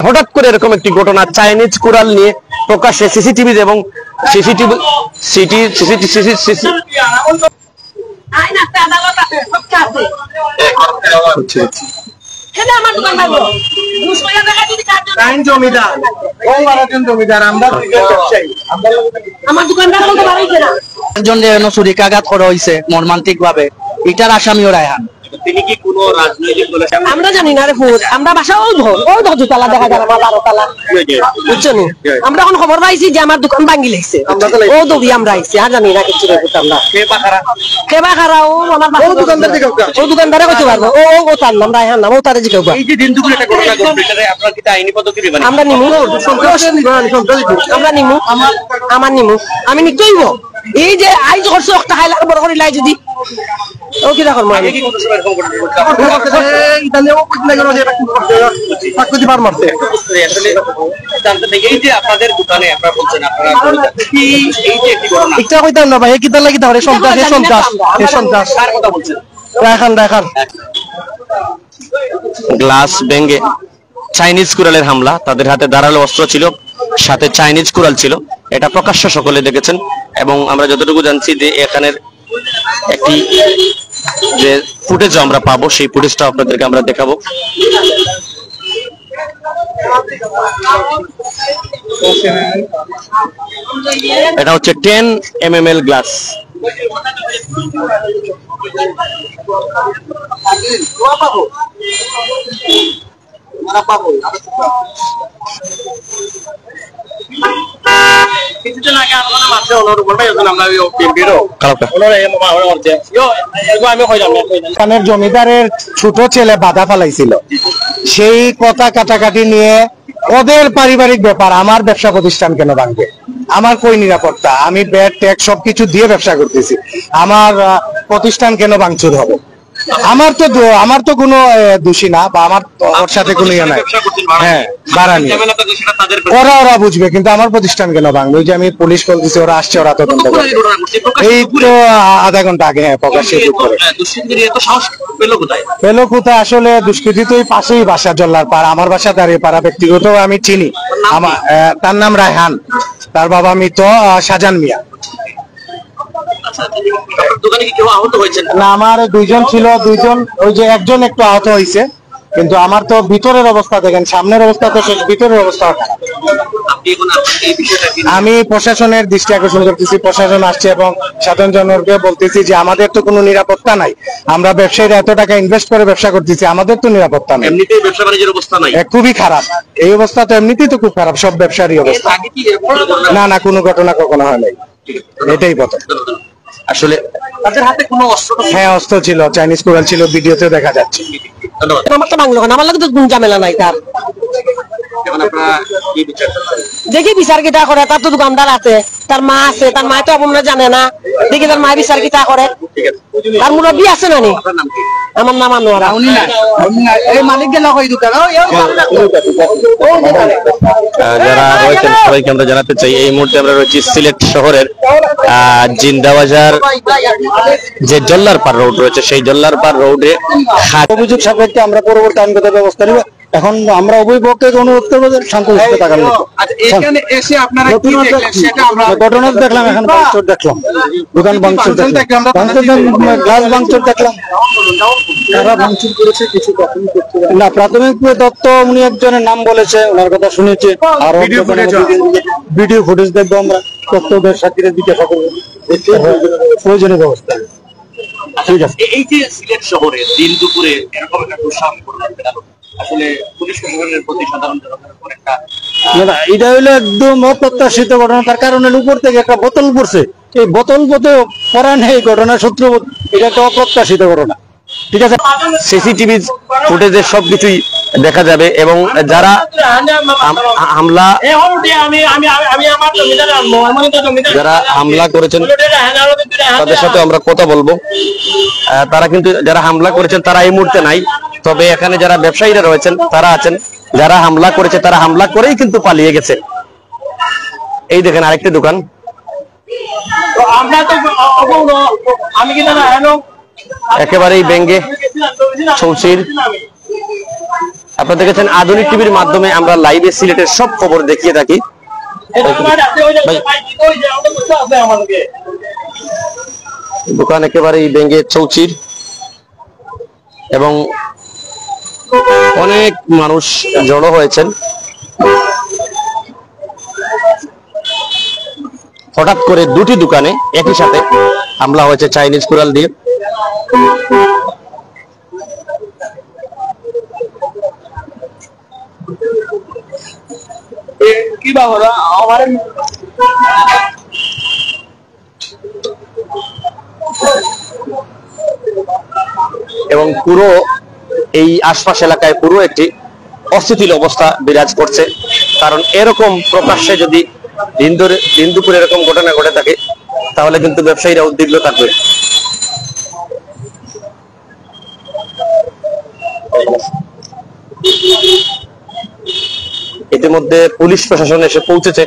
হঠাৎ করে এরকম একটি ঘটনা চাইনিজ কুড়াল নিয়ে প্রকাশ্যে সিসিটিভি এবং সিসিটিভি ছুরিকাঘাত করা হয়েছে মর্মান্তিক ভাবে। এটার আসামিও রায়হান। তিনি কি কোন রাজনৈতিক দলের? আমরা জানি না রে ফুট, আমরা বাসা ওই দুতলা দেখা যায় আমার 12 তলা, বুঝছেন? আমরা এখন খবর পাইছি যে আমার দোকান ভাঙি লাগছে, ও দবি আমরা আইছি, আর জানি না কিছু রে ফুট। আমরা কেবা খারা ও আমার বাসা ও দোকানদারে কইতে পারবো, ও তার নাম রায়হান নাম, ও তারে জিজ্ঞাসা করব। এই যে দিন দুপুরে একটা ঘটনা ঘটছে, এটা আপনারা কি আইনি পদক্ষেপ নেবেন? আমরা নিমু, আমরা নিমু, আমার নিমু, আমি নিতেইব। এই যে আইজ করছে একটা হাইলা বড় করে লাই যদি ও কি রাখর মানে কি করতে পারে এরকম করতে ইতালিও কইতে লাগলো যে এটা ফাকুতি পার মারতে আসলে জানতে নেই। এই যে আপনাদের দোকানে আপনারা বলছেন আপনারা কি এই যে কি ঘটনা এটা কইতাম না ভাই, কি তার লাগি ধরে সন্ত্রাস কার কথা বলছেন? রাখান গ্লাস ভেঙে চাইনিজ কুড়ালের হামলা, তাদের হাতে ধারালো অস্ত্র ছিল, সাথে চাইনিজ কুড়াল ছিল, এটা প্রকাশ্য সকলে দেখেছেন। এবং আমরা যতটুকু জানছি যে এখানের একটি যে ফুটেজ আমরা পাবো, সেই ফুটেজটা আপনাদেরকে আমরা দেখাবো। এটা হচ্ছে 10 mm গ্লাস। জমিদারের ছোট ছেলে বাধা ফেলাইছিল, সেই কথা কাটাকাটি নিয়ে ওদের পারিবারিক ব্যাপার। আমার ব্যবসা প্রতিষ্ঠান কেন ভাঙবে? আমার কই নিরাপত্তা? আমি ব্যাট ট্যাক্স সবকিছু দিয়ে ব্যবসা করতেছি, আমার প্রতিষ্ঠান কেন ভাঙচুর হবে? আমার তো কোনো দোষী না, বা আমার ওর সাথে কোনো ইয়ে নাই। হ্যাঁ, বাড়ানি ওরা বুঝবে, কিন্তু আমার প্রতিষ্ঠান কেন ভাঙবে? ওই যে আমি পুলিশ কল দিচ্ছি, ওরা আসছে, ওরা তদন্ত করে। এই তো আধা ঘন্টা আগে। হ্যাঁ, প্রকাশ্যে পেলো কোথায়? আসলে দুষ্কৃতী তো পাশেই বাসা, জল্লার পাড়া, আমার বাসা দাঁড়িয়ে পাড়া। ব্যক্তিগত আমি চিনি, আমার তার নাম রায়হান, তার বাবা মৃত শাহজাহান মিয়া। না, আমার দুইজন ছিল, ওই যে একজন একটু আহত হয়েছে, কিন্তু আমার তো ভিতরের অবস্থা দেখেন, সামনের অবস্থা তো শেষ, ভিতরের অবস্থা। আমি প্রশাসনের দৃষ্টি আকর্ষণ করতেছি, প্রশাসন আসছে এবং সাধারণ জনগণকে বলতেছি যে আমাদের তো কোনো নিরাপত্তা নাই, আমরা ব্যবসায়ীরা এত টাকা ইনভেস্ট করে ব্যবসা করতেছি, আমাদের তো নিরাপত্তা নাই। এমনিতেই ব্যবসা বাণিজ্যের অবস্থা নাই, খুবই খারাপ। এই অবস্থা তো এমনিতেই তো খুব খারাপ, সব ব্যবসারই অবস্থা। না, কোনো ঘটনা কখনো হয় নাই, এটাই কথা। আসলে তাদের হাতে কোনো অস্ত্র? হ্যাঁ, অস্ত্র ছিল, চাইনিজ কুড়াল ছিল, ভিডিওতে দেখা যাচ্ছে। আমার তো বাংলা আমার লাগে তো কোন ঝামেলা নাই তার। দেখি বিচার কিটা করে, তার তো দোকানদার আছে, তার মা আছে, তার মা তো আপনারা জানে না, দেখি তার মা বিচার কিটা করে। তার মুরব্বী আছে না? আমার নাম আনোয়ারা। যারা রয়েছেন সবাইকে আমরা জানাতে চাই, এই মুহূর্তে আমরা রয়েছি সিলেট শহরের জিন্দাবাজার যে জল্লারপাড় রোড রয়েছে, সেই জল্লারপাড় রোডে অভিযোগ সাপেক্ষে আমরা পরবর্তী আইনগত ব্যবস্থা নিব। এখন আমরা অভিভাবককে অনুরোধ করবো যে শান্ত থাকার মতো। ঘটনা দেখলাম, এখন ভাঙচুর দেখলাম, দোকান ভাঙচুর দেখলাম, গ্লাস ভাঙচুর দেখলাম। তারা ভাঙচুর করেছে কিছু না, প্রাথমিক তথ্য উনি একজনের নাম বলেছে, ওনার কথা শুনেছে। আর ভিডিও ফুটেজ দেখবো আমরা, তথ্যদের সাথীরা জিজ্ঞাসা করবো প্রয়োজনীয় ব্যবস্থা। ঠিক আছে। এই যে সিলেট শহরে দিন দুপুরে এরকম একটা দুঃসাহস আসলে পুলিশ প্রশাসনের প্রতি সাধারণ জনগণের উপর একটা এটা হইলো একদম অপ্রত্যাশিত ঘটনা। তার কারণে উপর থেকে একটা বোতল পড়ছে, এই বোতল পড়া নেই ঘটনা সূত্র, এটা একটা অপ্রত্যাশিত ঘটনা। ঠিক আছে, সিসিটিভি ফুটেজে সবকিছুই দেখা যাবে। এবং যারা হামলা করেছেন তাদের সাথে আমরা কথা বলবো। তারা কিন্তু যারা হামলা করেছেন তারা এই মুহূর্তে নাই, তবে এখানে যারা ব্যবসায়ীরা রয়েছেন তারা আছেন। যারা হামলা করেছে তারা হামলা করেই কিন্তু পালিয়ে গেছে। এই দেখেন আরেকটি দোকান। একেবারেই ব্যঙ্গে চৌচির। আপনারা দেখেছেন আধুনিক টিভির মাধ্যমে আমরা লাইভে সিলেটের সব খবর দেখিয়ে থাকি। দোকান একেবারেই ব্যঙ্গে চৌচির এবং অনেক মানুষ জড়ো হয়েছেন। হঠাৎ করে দুটি দোকানে একই সাথে হামলা হয়েছে চাইনিজ কুড়াল দিয়ে। এবং পুরো এই আশপাশ এলাকায় পুরো একটি অস্থিতিশীল অবস্থা বিরাজ করছে, কারণ এরকম প্রকাশ্যে যদি দিন দুপুরে এরকম ঘটনা ঘটে থাকে তাহলে কিন্তু ব্যবসায়ীরা উদ্বিগ্ন থাকবে। ইতিমধ্যে পুলিশ প্রশাসন এসে পৌঁছেছে।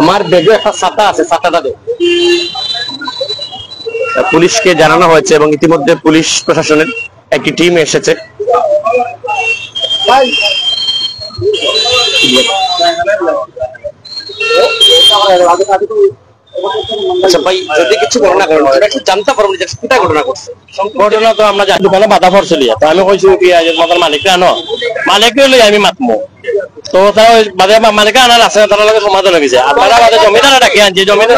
আমার ব্যাগে একটা ছাতা আছে, ছাতাটা দে। পুলিশকে জানানো হয়েছে এবং ইতিমধ্যে পুলিশ প্রশাসনের একটি টিম এসেছে। আচ্ছা ভাই, যদি কিছু ঘটনা ঘটনা একটু জানতে পারবো যে কোথায় ঘটনা ঘটছে? ঘটনা তো আমরা জানি দোকানে বাধা পড়ছিল, তো আমি কইছি কি মাতার মালিককে আনো, মালিককে লই আমি মাতমো। তো তারা মালিকা আনার আছে, তারা লগে সমাধান হয়ে গেছে। আর তারা বাদে জমিদারে ডাকি আনছে, জমিদার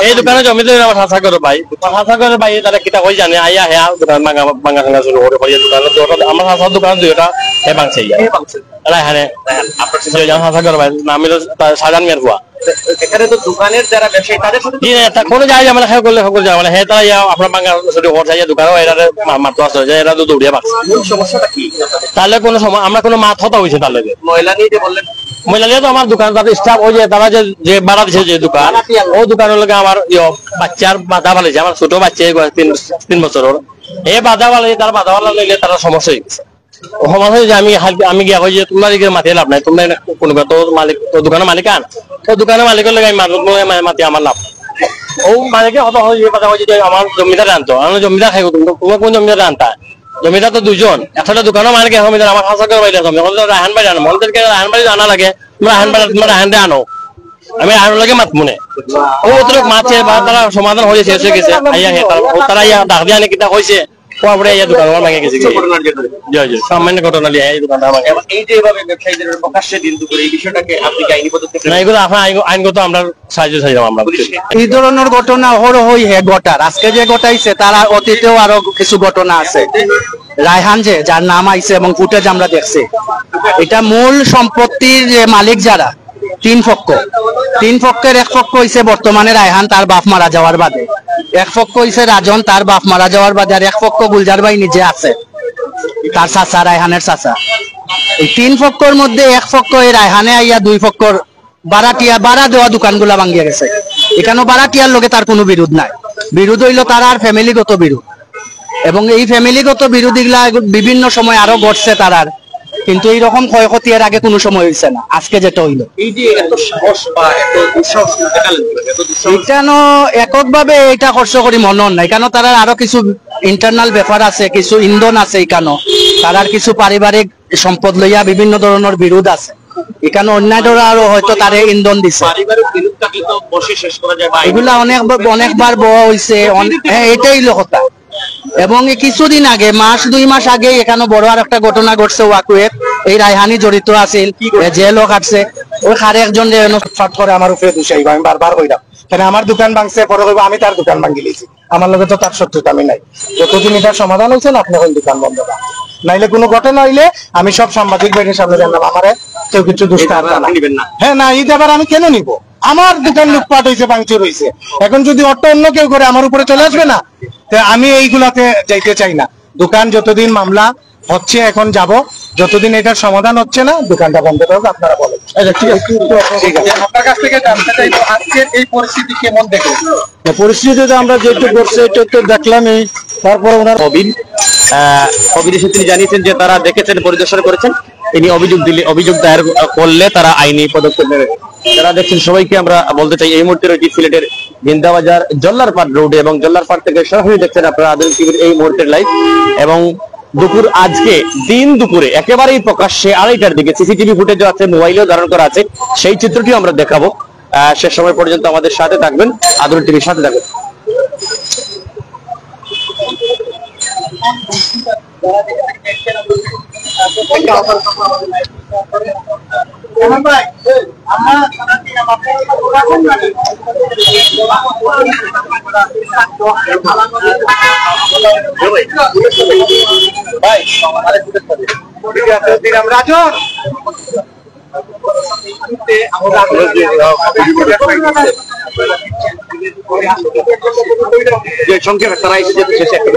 এই দোকানে জমিদার আমার হাসা করে ভাই, হাসা করে ভাই তারা কিতা কই জানে আইয়া হ্যাঁ দোকান ভাঙা ভাঙা শুরু করে ভাই। দোকানে আমার হাসার দোকান দুইটা হে ভাঙছে, তারা এখানে আপনার হাসা করে ভাই। আমি তো সাজান মেয়ের বুয়া। এখানে তো দোকানের যারা ব্যবসায়ী তাদের সাথে কোনো যায় আমরা হ্যাঁ করলে সকল যায় মানে হ্যাঁ তারা আপনার বাঙা যদি ঘর যাই দোকানও এরা মাত্র আসতে হয়েছে, এরা তো দৌড়িয়ে পাচ্ছে। সমস্যাটা কি? তাহলে কোনো সময় আমরা কোনো মাত হতা হয়েছে তার লগে মহিলা নিয়ে যে বললেন, মহিলা নিয়ে তো আমার দোকান তাদের স্টাফ ওই যে তারা যে ভাড়া দিছে যে দোকান, ও দোকানের লগে আমার বাচ্চার বাধা ফালাইছে। আমার ছোট বাচ্চা 3 বছরের, এই বাধা ফালাইছে। তার বাধা ফালা লইলে তারা সমস্যা হয়ে গেছে। সমস্যা হয়েছে আমি গিয়া কই যে তোমরা দিকে মাতিয়ে লাভ নাই, তোমরা কোনো তোর মালিক তোর দোকানের মালিক আন, তো দোকানের মালিকের লগে আমি মাতি আমার লাভ। ও মালিকে হত হয়ে কথা হয়েছে যে আমার জমিদার আনতো, আমার জমিদার খাই তোমার কোন জমিদার আনতা? জমিদার তো দুজন, একটা দোকানের মালিক জমিদার আমার হাসা করে বাইরে রাহান বাড়ি আনো, মনদেরকে রাহান বাড়ি আনা লাগে, তোমরা রাহান বাড়ি তোমরা রাহান দিয়ে আনো, আমি আনার লাগে মাত মনে ও তোর মাছে বা তারা সমাধান হয়ে শেষ হয়ে গেছে। তারা ডাক দিয়ে আনে কিতা হয়েছে পরে এই দোকান ভাঙে গেছে। সামান্য ঘটনা নিয়ে এই দোকানটা ভাঙে। এই যে এভাবে ব্যবসায়ীদের প্রকাশ্যে দিন দুপুরে এই বিষয়টাকে আপনি কি আইনি পদক্ষেপ না, এগুলো আপনার আইনগত আমরা সাহায্য চাইলাম। আমরা এই ধরনের ঘটনা অহরহই হে ঘটার। আজকে যে ঘটাইছে তার অতীতেও আরো কিছু ঘটনা আছে। রায়হান যে যার নাম আইছে এবং ফুটেজ আমরা দেখছি, এটা মূল সম্পত্তির যে মালিক যারা 3 পক্ষের এক পক্ষ হইছে বর্তমানে রায়হান তার বাপ মারা যাওয়ার বাদে, এক পক্ষ হইছে রাজন তার বাপ মারা যাওয়ার বাদে, আর এক পক্ষ গুলজার ভাই নিজে আছে তার চাচা রায়হানের চাচা। এই 3 পক্ষের মধ্যে এক পক্ষ এই রায়হানে আইয়া 2 পক্ষর ভাড়া দেওয়া দোকানগুলা ভাঙিয়া গেছে। এখানে ভাড়াটিয়ার লগে তার কোনো বিরোধ নাই, বিরোধ হইল তার আর ফ্যামিলিগত বিরোধ। এবং এই ফ্যামিলিগত বিরোধীগুলা বিভিন্ন সময় আরো ঘটছে তারার, কিন্তু এইরকম ক্ষয়ক্ষতি এর আগে কোনো সময় হয়েছে না। আজকে যেটা হইলো এই যে এত সাহস বা এত দুঃসাহস দেখালেন, এখানে এককভাবে এটা খরচ করি মনন নাই, কেন তার আরো কিছু ইন্টারনাল ব্যাপার আছে, কিছু ইন্ধন আছে এখানে, তার কিছু পারিবারিক সম্পদ লইয়া বিভিন্ন ধরনের বিরোধ আছে। এখানে অন্যান্য আরো হয়তো তারে ইন্ধন দিছে। পারিবারিক বিরোধ থাকলে তো বসে শেষ করা যায়, এগুলা অনেকবার বড় হয়েছে, এটাই কথা। এবং কিছুদিন আগে 2 মাস আগে এখানে বড় আর একটা ঘটনা ঘটছে ওয়াকুয়ের, এই রায়হানি জড়িত আছিল, জেলও কাটছে। ওই খারে একজন ফাট করে আমার উপরে দুষাইব, আমি বারবার কইরাম কেন আমার দোকান ভাঙছে, পরে কইব আমি তার দোকান ভাঙি লিছি। আমার লগে তো তার শত্রুতা আমি নাই। যতদিন এটার সমাধান হয়েছে না, আপনি কোন দোকান বন্ধ না, নাইলে কোনো ঘটনা হইলে আমি সব সাংবাদিক বাহিনীর সামনে জানাবো। আমারে কেউ কিছু দুষ্কার না, হ্যাঁ না, ঈদ আবার আমি কেন নিব? আমার দোকান লুটপাট হয়েছে, ভাঙচুর হয়েছে, এখন যদি অন্য কেউ করে আমার উপরে চলে আসবে না, আমি এইগুলাতে যাইতে চাই না। দোকান যতদিন মামলা হচ্ছে এখন যাব, যতদিন এটার সমাধান হচ্ছে না দোকানটা বন্ধ করবো। আপনারা বলেন আপনার কাছ থেকে জানতে চাইবো আজকের এই পরিস্থিতি কেমন দেখেন? পরিস্থিতিতে আমরা যেটুকু করছে এটা তো দেখলামই। তারপরে ওনার কবির এসে তিনি জানিয়েছেন যে তারা দেখেছেন, পরিদর্শন করেছেন তিনি অভিযোগ দায়ের করলে তারা আইনি পদক্ষেপ নেবে। যারা দেখছেন সবাইকে আমরা বলতে চাই এই মুহূর্তে রয়েছে সিলেটের জিন্দাবাজার জল্লারপাট রোডে এবং জল্লারপাট থেকে সরাসরি দেখছেন আপনারা আধুনিক টিভির এই মুহূর্তের লাইভ। এবং আজকে দিন দুপুরে একেবারেই প্রকাশ্যে 2:30টার দিকে সিসিটিভি ফুটেজ আছে, মোবাইলেও ধারণ করা আছে, সেই চিত্রটিও আমরা দেখাবো। শেষ সময় পর্যন্ত আমাদের সাথে থাকবেন, আধুনিক টিভির সাথে থাকবেন। সংক্ষেপ তারা এসে যেতে শেষে একটা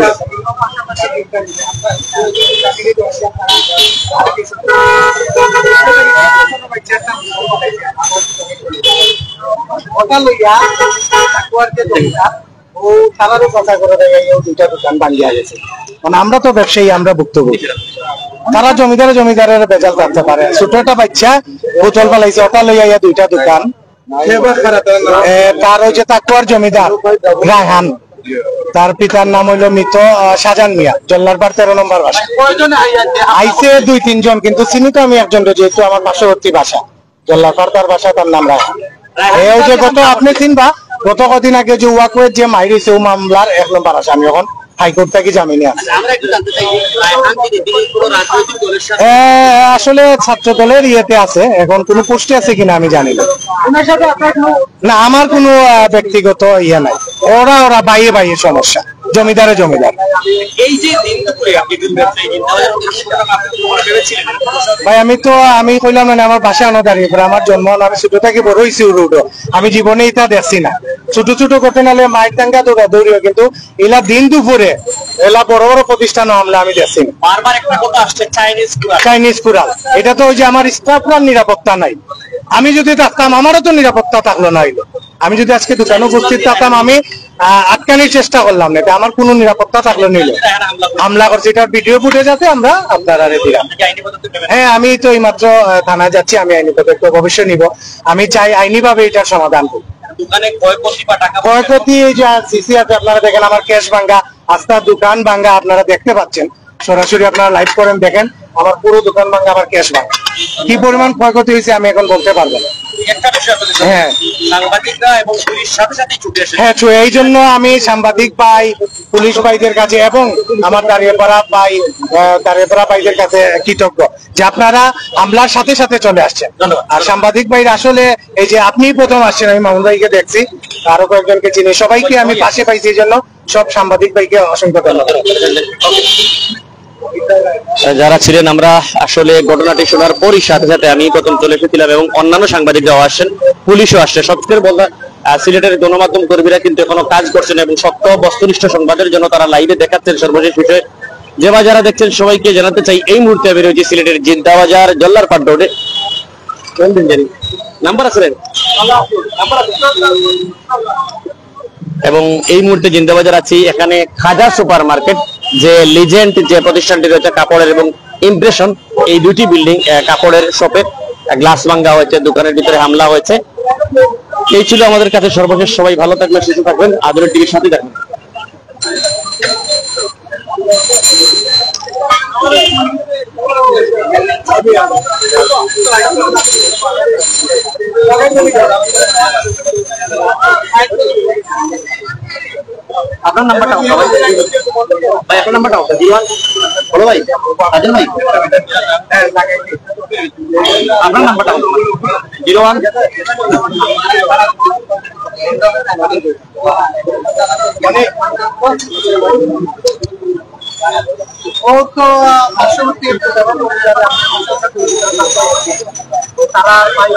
আমরা তো ব্যবসায়ী, আমরা ভুক্তভোগী। তারা জমিদারের বেজাল থাকতে পারে। ছোট একটা বাচ্চা বোতল পালাইছে, ওটা লইয়া 2টা দোকান। তার ওই যে তাকুয়ার জমিদার রায়হান, তার পিতার নাম হইল মৃত শাহজাহান মিয়া, জল্লারপাট 13 নম্বর বাসা। আইসে 2-3 জন, কিন্তু চিনি তো আমি একজন, যেহেতু আমার পার্শ্ববর্তী বাসা জল্লারপাট, তার বাসা, তার নাম রায়হান। এই যে গত আপনি চিনবা, গত কদিন আগে যে ওয়াকওয়ের যে মাইরিছে, ও মামলার 1 নম্বর আসামি, আমি এখন হাইকোর্ট থেকে জামিনে আছে। আসলে ছাত্র দলের ইয়েতে আছে, এখন কোন পোস্টে আছে কিনা আমি জানি না। আমার কোনো ব্যক্তিগত ইয়ে নাই, ওরা বাইয়ে সমস্যা, জমিদার। এই যে দিন দুপুরে আপনি ভাই আমি কইলাম না, আমার বাসা আনো দাঁড়িয়ে পরে, আমার জন্ম, আমি ছোট থেকে বড় হয়েছি রোডও, আমি জীবনে এটা দেখছি না। ছোট ছোট ঘটনা হলে মাইক দাঙ্গা দৌড়িও, কিন্তু এলা দিন দুপুরে এলা বড় বড় প্রতিষ্ঠান হামলা আমি দেখছি না। বারবার একটা কথা আসছে, চাইনিজ কুড়াল। এটা তো ওই যে আমার স্টাফরার নিরাপত্তা নাই। আমি যদি থাকতাম, আমারও তো নিরাপত্তা থাকলো না। আমি যদি আজকে দোকানে উপস্থিত থাকতাম, আমি আটকানির চেষ্টা করলাম না, এটা আমার কোনো নিরাপত্তা থাকলো নিল। হামলা করছে, এটার ভিডিও ফুটেজ আছে, আমরা আপনারা দিলাম। হ্যাঁ, আমি তো এই মাত্র থানায় যাচ্ছি, আমি আইনি পদক্ষেপ অবশ্যই নিব। আমি চাই আইনি ভাবে এটার সমাধান করব। ক্ষয়ক্ষতি এই যে সিসি আছে, আপনারা দেখেন আমার ক্যাশ ভাঙ্গা, আস্তার দোকান ভাঙ্গা, আপনারা দেখতে পাচ্ছেন সরাসরি, আপনারা লাইভ করেন দেখেন, আমার পুরো দোকান ভাঙ্গা, আমার ক্যাশ ভাঙ্গা। কি পরিমাণ ক্ষয়ক্ষতি হয়েছে আমি এখন বলতে পারবো না। হ্যাঁ, এই জন্য আমি সাংবাদিক ভাই, পুলিশ ভাইদের কাছে এবং আমার দাঁড়িয়েপাড়া ভাইদের কাছে কৃতজ্ঞ যে আপনারা হামলার সাথে সাথে চলে আসছেন। আর সাংবাদিক ভাইরা আসলে এই যে আপনি প্রথম আসছেন, আমি মামুন ভাইকে দেখছি, আরো কয়েকজনকে চিনি, সবাইকে আমি পাশে পাইছি, এই জন্য সব সাংবাদিক ভাইকে অসংখ্য ধন্যবাদ। যারা ছিলেন, আমরা আসলে ঘটনাটি শোনার পরই সাথে সাথে আমি প্রথম চলে এসেছিলাম এবং অন্যান্য সাংবাদিকরাও আসছেন, পুলিশও আসছে। সবচেয়ে বলতে সিলেটের গণমাধ্যম কর্মীরা কিন্তু এখনো কাজ করছেন এবং সত্য বস্তুনিষ্ঠ সংবাদের জন্য তারা লাইভে দেখাচ্ছেন সর্বশেষ বিষয়ে। যারা দেখছেন সবাইকে জানাতে চাই, এই মুহূর্তে আমি রয়েছি সিলেটের জিন্দাবাজার জল্লারপাট রোডে। নাম্বার আছে এবং এই মুহূর্তে জিন্দাবাজার আছি, এখানে খাজা সুপার মার্কেট, যে লিজেন্ড যে প্রতিষ্ঠানটি রয়েছে কাপড়ের এবং ইমপ্রেশন, এই দুটি বিল্ডিং, কাপড়ের শপে গ্লাস ভাঙ্গা হয়েছে, দোকানের ভিতরে হামলা হয়েছে। এই ছিল আমাদের কাছে সর্বশেষ। সবাই ভালো থাকবেন, সুস্থ থাকবেন, আধুনিক টিভির সাথে থাকবেন। আপনার নাম্বারটা ভাই, আপনার নাম্বারটা বলো ভাই, রাজন ভাই, আপনার নাম্বারটা 01 ও তো পার্শ্ববর্তী তারা আমরা